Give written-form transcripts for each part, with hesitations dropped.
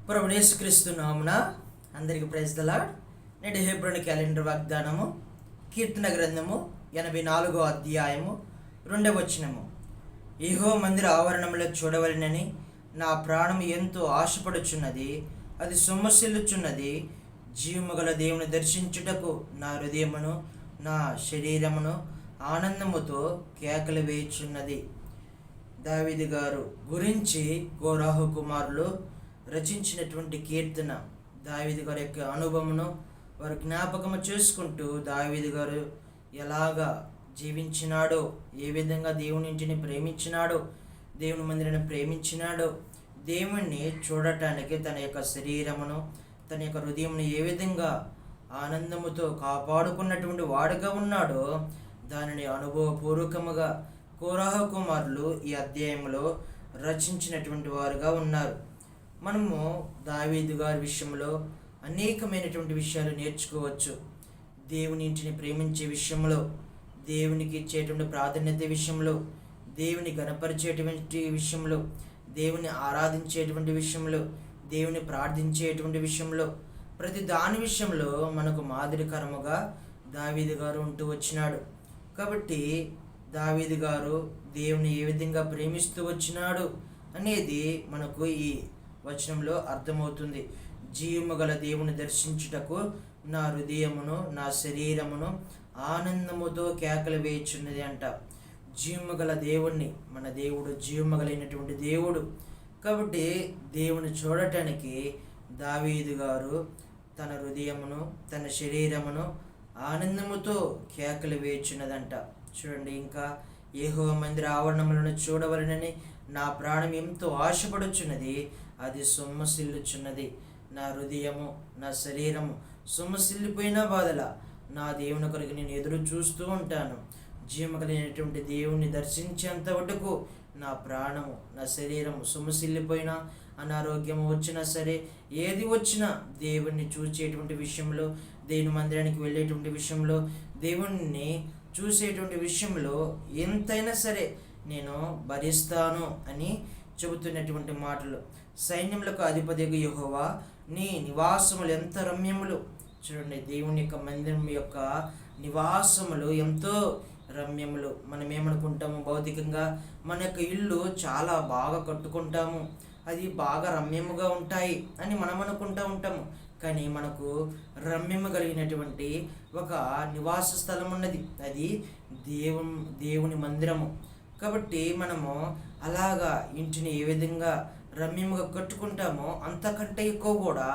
ప్రభువు యేసుక్రీస్తు నామమున అందరికి ప్రైజ్ ద లార్డ్. నేటి హెబ్రోను క్యాలెండర్ వాగ్దానము కీర్తన గ్రంథము 84వ అధ్యాయము 2వ వచనము. యెహోవా మందిర ఆవరణములో చూడవలెనని నా ప్రాణము ఎంతో ఆశపడుచున్నది, అది సొమ్మసిల్లుచున్నది. జీవము గల దేవుని దర్శించుటకు నా హృదయమును నా శరీరమును ఆనందముతో కేకలు వేయుచున్నది. దావీదు గారు గురించి కోరాహు కుమారులు రచించినటువంటి కీర్తన. దావీదు గారి యొక్క అనుభవమును వారు జ్ఞాపకము చేసుకుంటూ దావీదు గారు ఎలాగా జీవించినాడో, ఏ విధంగా దేవుని ఇంటిని ప్రేమించినాడో, దేవుని మందిరాన్ని ప్రేమించినాడో, దేవుణ్ణి చూడటానికి తన యొక్క శరీరమును తన యొక్క హృదయమును ఏ విధంగా ఆనందముతో కాపాడుకున్నటువంటి వాడుగా ఉన్నాడో దానిని అనుభవపూర్వకముగా కోరాహు కుమారులు ఈ అధ్యాయంలో రచించినటువంటి వారుగా ఉన్నారు. మనము దావీదు గారి విషయంలో అనేకమైనటువంటి విషయాలు నేర్చుకోవచ్చు. దేవుని ఇంటిని ప్రేమించే విషయంలో, దేవునికి ఇచ్చేటువంటి ప్రాధాన్యత విషయంలో, దేవుని గణపరిచేటువంటి విషయంలో, దేవుని ఆరాధించేటువంటి విషయంలో, దేవుని ప్రార్థించేటువంటి విషయంలో, ప్రతి దాని విషయంలో మనకు మాదిరికరముగా దావీదు గారు ఉంటూ వచ్చినాడు. కాబట్టి దావీదు గారు దేవుని ఏ విధంగా ప్రేమిస్తూ వచ్చినాడు అనేది మనకు ఈ వచనంలో అర్థమవుతుంది. జీవము గల దేవుని దర్శించుటకు నా హృదయమును నా శరీరమును ఆనందముతో కేకలు వేయుచున్నది అంట. జీవము గల దేవుణ్ణి, మన దేవుడు జీవము గలైనటువంటి దేవుడు. కాబట్టి దేవుని చూడటానికి దావీదు గారు తన హృదయమును తన శరీరమును ఆనందముతో కేకలు వేయుచున్నదంట. చూడండి, ఇంకా యెహోవా మందిర ఆవరణములను చూడవలెనని నా ప్రాణం ఎంతో ఆశపడుచున్నది, అది సొమ్మసిల్లుచున్నది. నా హృదయము నా శరీరము సొమ్మసిల్లిపోయిన బాధల నా దేవుని కొరకు నేను ఎదురు చూస్తూ ఉంటాను. జీవము కలిగినటువంటి దేవుణ్ణి దర్శించేంత వరకు నా ప్రాణము నా శరీరము సొమ్మసిల్లిపోయినా, అనారోగ్యము వచ్చినా సరే, ఏది వచ్చినా దేవుణ్ణి చూసేటువంటి విషయంలో, దేవుని మందిరానికి వెళ్ళేటువంటి విషయంలో, దేవుణ్ణి చూసేటువంటి విషయంలో ఎంతైనా సరే నేను భరిస్తాను అని చెబుతున్నటువంటి మాటలు. సైన్యములకు అధిపతిగా యెహోవా నీ నివాసములు ఎంత రమ్యములు. చూడండి, దేవుని యొక్క మందిరం యొక్క నివాసములు ఎంతో రమ్యములు. మనం ఏమనుకుంటాము, భౌతికంగా మన యొక్క ఇల్లు చాలా బాగా కట్టుకుంటాము, అది బాగా రమ్యముగా ఉంటాయి అని మనం అనుకుంటూ ఉంటాము. కానీ మనకు రమ్యము కలిగినటువంటి ఒక నివాస స్థలం ఉన్నది, అది దేవుని మందిరము. కాబట్టి మనము అలాగా ఇంటిని ఏ విధంగా రమ్యముగా కట్టుకుంటామో అంతకంటే ఎక్కువ కూడా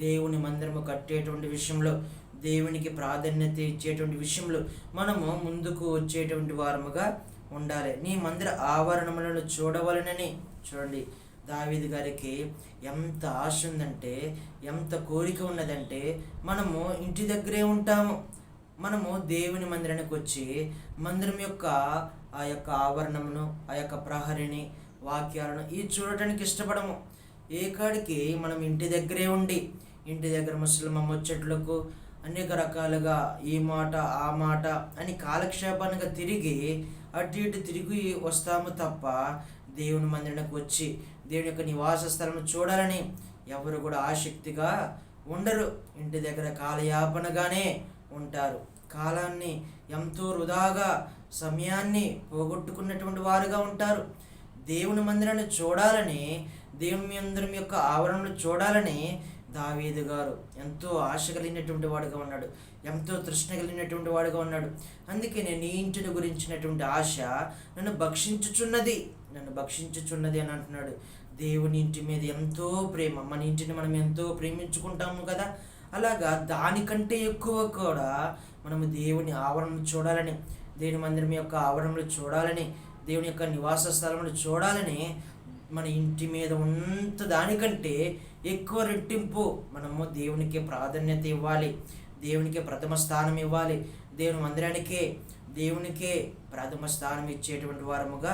దేవుని మందిరము కట్టేటువంటి విషయంలో, దేవునికి ప్రాధాన్యత ఇచ్చేటువంటి విషయంలో మనము ముందుకు వచ్చేటువంటి వారముగా ఉండాలి. నీ మందిర ఆవరణములను చూడవలనని. చూడండి, దావీదు గారికి ఎంత ఆశ ఉందంటే, ఎంత కోరిక ఉన్నదంటే, మనము ఇంటి దగ్గరే ఉంటాము, మనము దేవుని మందిరానికి వచ్చి మందిరం యొక్క ఆ యొక్క ఆవరణమును, ఆ యొక్క ప్రహరిని, వాక్యాలను ఇవి చూడటానికి ఇష్టపడము. ఏ కాడికి మనం ఇంటి దగ్గరే ఉండి, ఇంటి దగ్గర ముసలిమ ముచ్చట్లకు అనేక రకాలుగా ఈ మాట ఆ మాట అని కాలక్షేపానికి తిరిగి అటు ఇటు తిరిగి వస్తాము తప్ప దేవుని మందిరానికి వచ్చి దేవుని యొక్క నివాస స్థలం చూడాలని ఎవరు కూడా ఆసక్తిగా ఉండరు. ఇంటి దగ్గర కాలయాపనగానే ఉంటారు. కాలాన్ని ఎంతో వృధాగా, సమయాన్ని పోగొట్టుకున్నటువంటి వారుగా ఉంటారు. దేవుని మందిరాన్ని చూడాలని, దేవుని మందిరం యొక్క ఆవరణను చూడాలని దావీదు గారు ఎంతో ఆశ కలిగినటువంటి వాడుగా ఉన్నాడు, ఎంతో తృష్ణ కలిగినటువంటి వాడుగా ఉన్నాడు. అందుకే నేను ఈ ఇంటిని గురించినటువంటి ఆశ నన్ను భక్షించుచున్నది అని అంటున్నాడు. దేవుని ఇంటి మీద ఎంతో ప్రేమ, మన ఇంటిని మనం ఎంతో ప్రేమించుకుంటాము కదా, అలాగా దానికంటే ఎక్కువ కూడా మనము దేవుని ఆవరణను చూడాలని, దేవుని మందిరం యొక్క ఆవరణలు చూడాలని, దేవుని యొక్క నివాస స్థలములు చూడాలని, మన ఇంటి మీద ఉన్నంత దానికంటే ఎక్కువ రెట్టింపు మనము దేవునికి ప్రాధాన్యత ఇవ్వాలి, దేవునికి ప్రథమ స్థానం ఇవ్వాలి, దేవుని మందిరానికే దేవునికే ప్రథమ స్థానం ఇచ్చేటువంటి వారముగా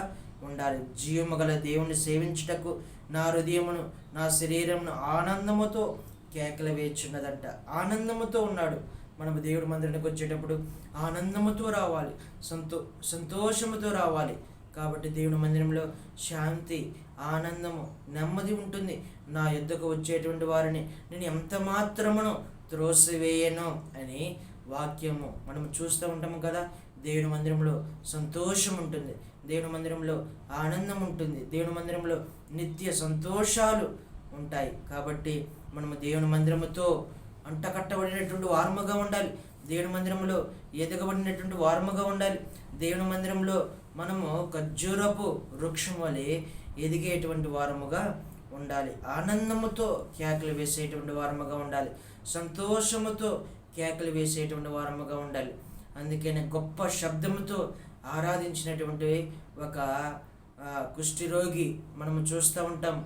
ఉండాలి. జీవము గల దేవుని సేవించుటకు నా హృదయమును నా శరీరమును ఆనందముతో కేకలు వేయుచున్నదంట. ఆనందముతో ఉన్నాడు. మనము దేవుడి మందిరానికి వచ్చేటప్పుడు ఆనందముతో రావాలి, సంతోషముతో రావాలి. కాబట్టి దేవుని మందిరంలో శాంతి, ఆనందము, నెమ్మది ఉంటుంది. నా యొద్దకు వచ్చేటువంటి వారిని నేను ఎంత మాత్రమును త్రోసివేయను అని వాక్యము మనం చూస్తూ ఉంటాము కదా. దేవుని మందిరంలో సంతోషం ఉంటుంది, దేవుని మందిరంలో ఆనందం ఉంటుంది, దేవుని మందిరంలో నిత్య సంతోషాలు ఉంటాయి. కాబట్టి మనము దేవుని మందిరముతో అంటకట్టబడినటువంటి వారముగా ఉండాలి, దేవుని మందిరంలో ఎదగబడినటువంటి వారముగా ఉండాలి. దేవుని మందిరంలో మనము ఖర్జూరపు వృక్షం వలె ఎదిగేటువంటి వారముగా ఉండాలి, ఆనందముతో కేకలు వేసేటువంటి వారముగా ఉండాలి, సంతోషముతో కేకలు వేసేటువంటి వారముగా ఉండాలి. అందుకనే గొప్ప శబ్దముతో ఆరాధించినటువంటి ఒక కుష్ఠరోగి మనము చూస్తూ ఉంటాం.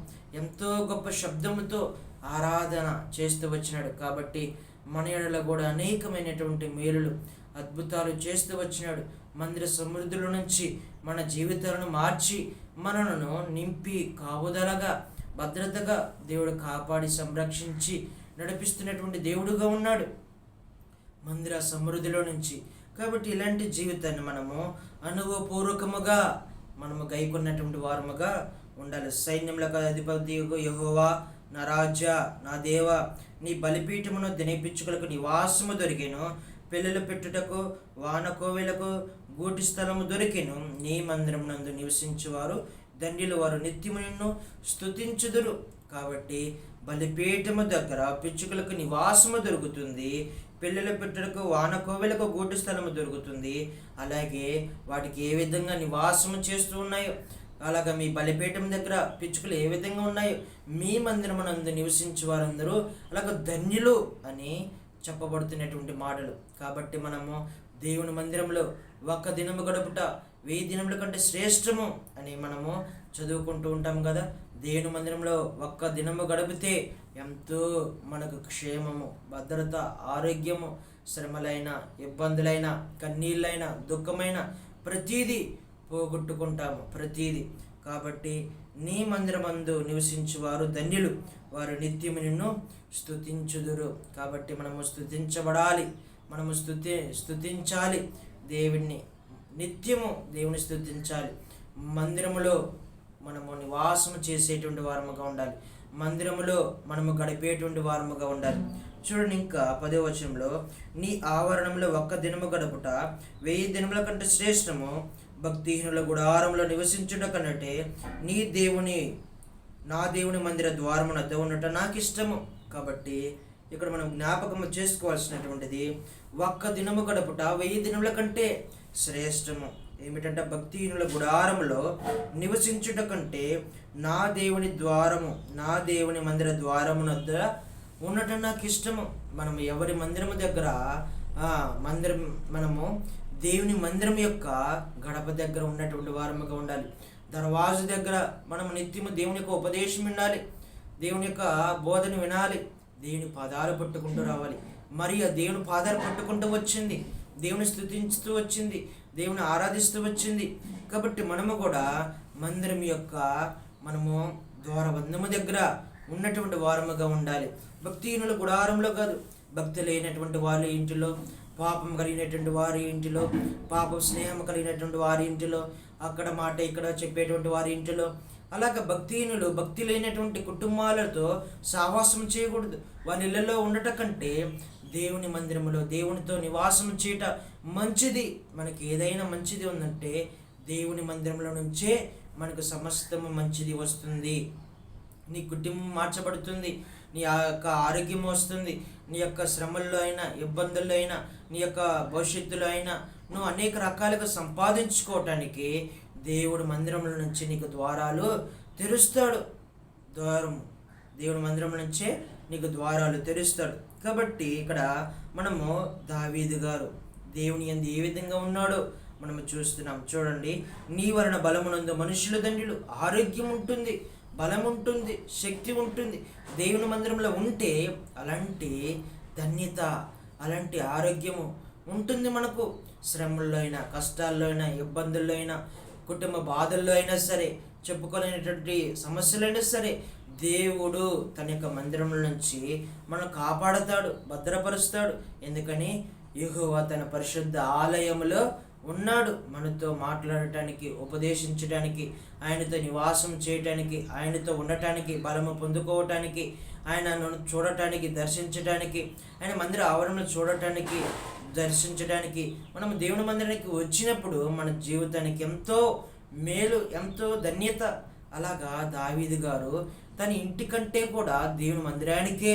ఎంతో గొప్ప శబ్దముతో ఆరాధన చేస్తూ వచ్చినాడు. కాబట్టి మన ఎడల కూడా అనేకమైనటువంటి మేలులు, అద్భుతాలు చేస్తూ వచ్చినాడు. మందిర సమృద్ధుల నుంచి మన జీవితాలను మార్చి మనలను నింపి కాపుదలగా, భద్రతగా దేవుడు కాపాడి సంరక్షించి నడిపిస్తున్నటువంటి దేవుడుగా ఉన్నాడు మందిర సమృద్ధిలో నుంచి. కాబట్టి ఇలాంటి జీవితాన్ని మనము అనుభవపూర్వకముగా మనము గైకొన్నటువంటి వారముగా ఉండాలి. సైన్యములకు అధిపతి యెహోవా నా రాజా, నా దేవ, నీ బలిపీఠమును దినపిచ్చుకలకు నివాసము దొరికెను, పిల్లలు పెట్టుటకు వానకోవెలకు గూటి స్థలము దొరికెను. నీ మందిరమునందు నివసించువారు ధన్యులు, వారు నిత్యము నిన్ను స్తుతించుదురు. కాబట్టి బలిపీఠము దగ్గర పిచ్చుకలకు నివాసము దొరుకుతుంది, పిల్లలు పెట్టుటకు వానకోవెలకు గూటి స్థలము దొరుకుతుంది. అలాగే వాటికి ఏ విధంగా నివాసము చేస్తూ ఉన్నాయో, అలాగా మీ బలిపీఠం దగ్గర పిచ్చుకలు ఏ విధంగా ఉన్నాయో మీ మందిరమునందు నివసించే వారందరూ అలాగ ధన్యులు అని చెప్పబడుతున్నటువంటి మాటలు. కాబట్టి మనము దేవుని మందిరంలో ఒక్క దినము గడుపుట 1000 దినముల కంటే శ్రేష్టము అని మనము చదువుకుంటూ ఉంటాం కదా. దేవుని మందిరంలో ఒక్క దినము గడిపితే ఎంతో మనకు క్షేమము, భద్రత, ఆరోగ్యము, శ్రమలైన, ఇబ్బందులైన, కన్నీళ్ళైన, దుఃఖమైన ప్రతీది పోగొట్టుకుంటాము, ప్రతీది. కాబట్టి నీ మందిరమందు నివసించువారు ధన్యులు, వారు నిత్యము నిన్ను స్తుతించుదురు. కాబట్టి మనము స్తుతించబడాలి, మనము స్తుతించాలి దేవుణ్ణి, నిత్యము దేవుని స్తుతించాలి. మందిరములో మనము నివాసము చేసేటువంటి వారముగా ఉండాలి, మందిరములో మనము గడిపేటువంటి వారముగా ఉండాలి. చూడండి, ఇంకా 10వ వచనంలో, నీ ఆవరణంలో ఒక్క దినము గడుపుట 1000 దినముల కంటే శ్రేష్టము, భక్తిహీనుల గుడారంలో నివసించుట కన్నటే నా దేవుని మందిర ద్వారమునద్ద ఉండట నాకు ఇష్టము. కాబట్టి ఇక్కడ మనం జ్ఞాపకము చేసుకోవాల్సినటువంటిది, ఒక్క దినము గడుపుట 1000 దినముల కంటే శ్రేష్టము. ఏమిటంటే భక్తిహీనుల గుడారములో నివసించుట కంటే నా దేవుని ద్వారము, నా దేవుని మందిర ద్వారమునద్ద ఉండటం నాకు ఇష్టము. మనము ఎవరి మందిరము దగ్గర మనము దేవుని మందిరం యొక్క గడప దగ్గర ఉన్నటువంటి వారముగా ఉండాలి. దర్వాజు దగ్గర మనం నిత్యము దేవుని యొక్క ఉపదేశం వినాలి, దేవుని యొక్క బోధన వినాలి, దేవుని పాదాలు పట్టుకుంటూ రావాలి. మరి ఆ దేవుని పాదాలు పట్టుకుంటూ వచ్చింది, దేవుని స్తుతించుతూ వచ్చింది, దేవుని ఆరాధిస్తూ వచ్చింది. కాబట్టి మనము కూడా మందిరం యొక్క మనము ద్వారబంధము దగ్గర ఉన్నటువంటి వారముగా ఉండాలి. భక్తిహీనుల గుడారంలో కాదు, భక్తి లేనటువంటి వారి ఇంటిలో, పాపం కలిగినటువంటి వారి ఇంటిలో, పాపం స్నేహం కలిగినటువంటి వారి ఇంటిలో, అక్కడ మాట ఇక్కడ చెప్పేటువంటి వారి ఇంటిలో, అలాగ భక్తిహీనులు, భక్తి లేనటువంటి కుటుంబాలతో సావాసం చేయకూడదు. వారి ఇళ్లలో ఉండట కంటే దేవుని మందిరములో దేవునితో నివాసం చేయట మంచిది. మనకి ఏదైనా మంచిది ఉందంటే దేవుని మందిరంలో నుంచే మనకు సమస్తము మంచిది వస్తుంది. నీ కుటుంబం మార్చబడుతుంది, నీ యొక్క ఆరోగ్యం వస్తుంది, నీ యొక్క శ్రమల్లో అయినా, ఇబ్బందుల్లో అయినా, నీ యొక్క భవిష్యత్తులో అయినా నువ్వు అనేక రకాలుగా సంపాదించుకోవటానికి దేవుడు మందిరంలో నుంచి నీకు ద్వారాలు తెరుస్తాడు. దేవుడి మందిరం నుంచే నీకు ద్వారాలు తెరుస్తాడు. కాబట్టి ఇక్కడ మనము దావీదు గారు దేవుని యందు ఏ విధంగా ఉన్నాడో మనము చూస్తున్నాం. చూడండి, నీ వలన బలమునందు మనుషుల ధన్యులు, ఆరోగ్యం ఉంటుంది, బలం ఉంటుంది, శక్తి ఉంటుంది. దేవుని మందిరంలో ఉంటే అలాంటి ధన్యత, అలాంటి ఆరోగ్యము ఉంటుంది మనకు. శ్రమల్లో అయినా, కష్టాల్లో అయినా, ఇబ్బందుల్లో అయినా, కుటుంబ బాధల్లో అయినా సరే, చెప్పుకోలేనటువంటి సమస్యలైనా సరే, దేవుడు తన యొక్క మందిరంలో నుంచి మనం కాపాడతాడు, భద్రపరుస్తాడు. ఎందుకని? యెహోవా తన పరిశుద్ధ ఆలయములో ఉన్నాడు. మనతో మాట్లాడటానికి, ఉపదేశించడానికి, ఆయనతో నివాసం చేయటానికి, ఆయనతో ఉండటానికి, బలము పొందుకోవటానికి, ఆయనను చూడటానికి, దర్శించడానికి, ఆయన మందిర ఆవరణను చూడటానికి, దర్శించడానికి మనం దేవుని మందిరానికి వచ్చినప్పుడు మన జీవితానికి ఎంతో మేలు, ఎంతో ధన్యత. అలాగా దావీదు గారు తన ఇంటి కంటే కూడా దేవుని మందిరానికే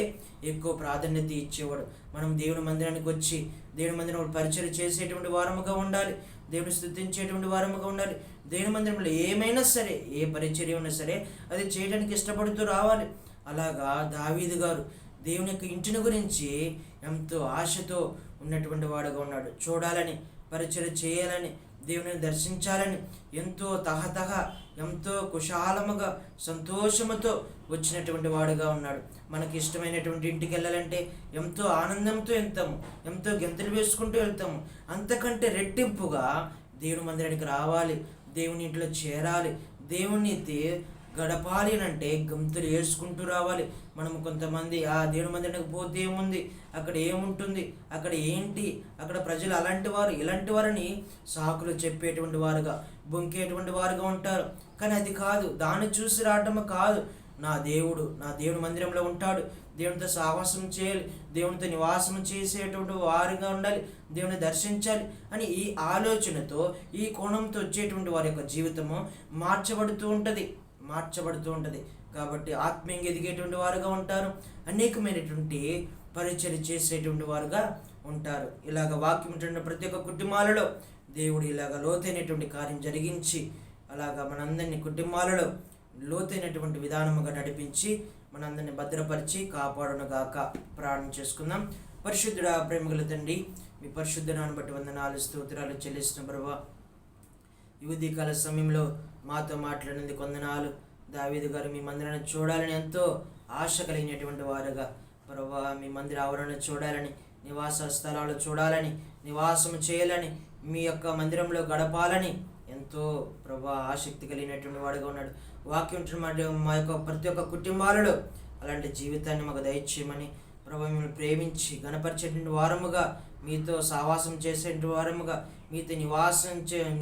ఎక్కువ ప్రాధాన్యత ఇచ్చేవాడు. మనం దేవుని మందిరానికి వచ్చి దేవుని మందిరంలో పరిచయం చేసేటువంటి వారముగా ఉండాలి, దేవుని స్తుతించేటువంటి వారముగా ఉండాలి. దేవుని మందిరంలో ఏమైనా సరే, ఏ పరిచర్య ఉన్నా సరే అది చేయడానికి ఇష్టపడుతూ రావాలి. అలాగా దావీదు గారు దేవుని యొక్క ఇంటిని గురించి ఎంతో ఆశతో ఉన్నటువంటి వాడుగా ఉన్నాడు. చూడాలని, పరిచయం చేయాలని, దేవుని దర్శించాలని ఎంతో తహతహ, ఎంతో కుశాలముగా, సంతోషముతో వచ్చినటువంటి వాడుగా ఉన్నాడు. మనకి ఇష్టమైనటువంటి ఇంటికి వెళ్ళాలంటే ఎంతో ఆనందంతో వెళ్తాము, ఎంతో గెంతులు వేసుకుంటూ వెళ్తాము. అంతకంటే రెట్టింపుగా దేవుని మందిరానికి రావాలి, దేవుని ఇంట్లో చేరాలి, దేవుని గడపాలి అంటే గంతులు వేసుకుంటూ రావాలి. మనం కొంతమంది ఆ దేవుని మందిరానికి పోతే ఏముంది, అక్కడ ఏముంటుంది, అక్కడ ఏంటి, అక్కడ ప్రజలు అలాంటి వారు ఇలాంటి వారని సాకులు చెప్పేటువంటి వారుగా, బొంకేటువంటి వారుగా ఉంటారు. కానీ అది కాదు, దాన్ని చూసి రావటం కాదు. నా దేవుని మందిరంలో ఉంటాడు, దేవునితో సావాసం చేయాలి, దేవునితో నివాసం చేసేటువంటి వారిగా ఉండాలి, దేవుని దర్శించాలి అని ఈ ఆలోచనతో, ఈ కోణంతో వచ్చేటువంటి వారి యొక్క జీవితము మార్చబడుతూ ఉంటుంది. కాబట్టి ఆత్మీయంగా ఎదిగేటువంటి వారుగా ఉంటారు, అనేకమైనటువంటి పరిచయం చేసేటువంటి వారుగా ఉంటారు. ఇలాగ వాక్యం ఉంటున్న ప్రతి ఒక్క కుటుంబాలలో దేవుడు ఇలాగ లోతైనటువంటి కార్యం జరిగించి, అలాగా మనందరినీ కుటుంబాలలో లోతైనటువంటి విధానముగా నడిపించి మనందరినీ భద్రపరిచి కాపాడునుగాక. ప్రార్థన చేసుకుందాం. పరిశుద్ధుడా, ప్రేమగల తండ్రి, మీ పరిశుద్ధ నామమును బట్టి వందనాలు, స్తోత్రాలు చెల్లిస్తున్న ప్రభువా. ఈ ఉదయకాల సమయంలో మాతో మాట్లాడినందుకు వందనాలు. దావీదు గారు మీ మందిరాన్ని చూడాలని ఎంతో ఆశ కలిగినటువంటి వారుగా, ప్రభువా, మీ మందిర ఆవరణ చూడాలని, నివాస స్థలాలు చూడాలని, నివాసం చేయాలని, మీ యొక్క మందిరంలో గడపాలని ఎంతో ప్రభువా ఆసక్తి కలిగినటువంటి వాడుగా ఉన్నాడు. వాక్యం మా యొక్క ప్రతి ఒక్క కుటుంబాలలో అలాంటి జీవితాన్ని మాకు దయచేయమని, ప్రభువా, మిమ్మల్ని ప్రేమించి గణపరిచేటువంటి వారముగా, మీతో సావాసం చేసేటువంటి వారముగా, మీతో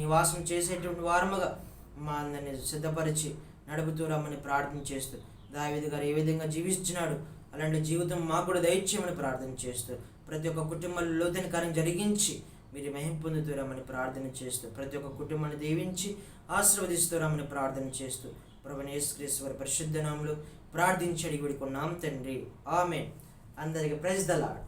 నివాసం చేసేటువంటి వారముగా మా అందరిని సిద్ధపరిచి నడుపుతూ రమ్మని ప్రార్థన చేస్తూ, దావీదు గారు ఏ విధంగా జీవిస్తున్నాడు అలాంటి జీవితం మాకు కూడా దయచేయమని ప్రార్థన చేస్తూ, ప్రతి ఒక్క కుటుంబంలో లోతైన కార్యం జరిగించి మీరు మహిమ పొందుతూ రమ్మని ప్రార్థన చేస్తూ, ప్రతి ఒక్క కుటుంబాన్ని దీవించి ఆశీర్వదిస్తూ రమ్మని ప్రార్థన చేస్తూ, ప్రభువైన యేసుక్రీస్తు వారి పరిశుద్ధ నామములో ప్రార్థించి అడిగి వేడుకున్నాం తండ్రి, ఆమేన్. అందరికీ ప్రైజ్ ద లార్డ్.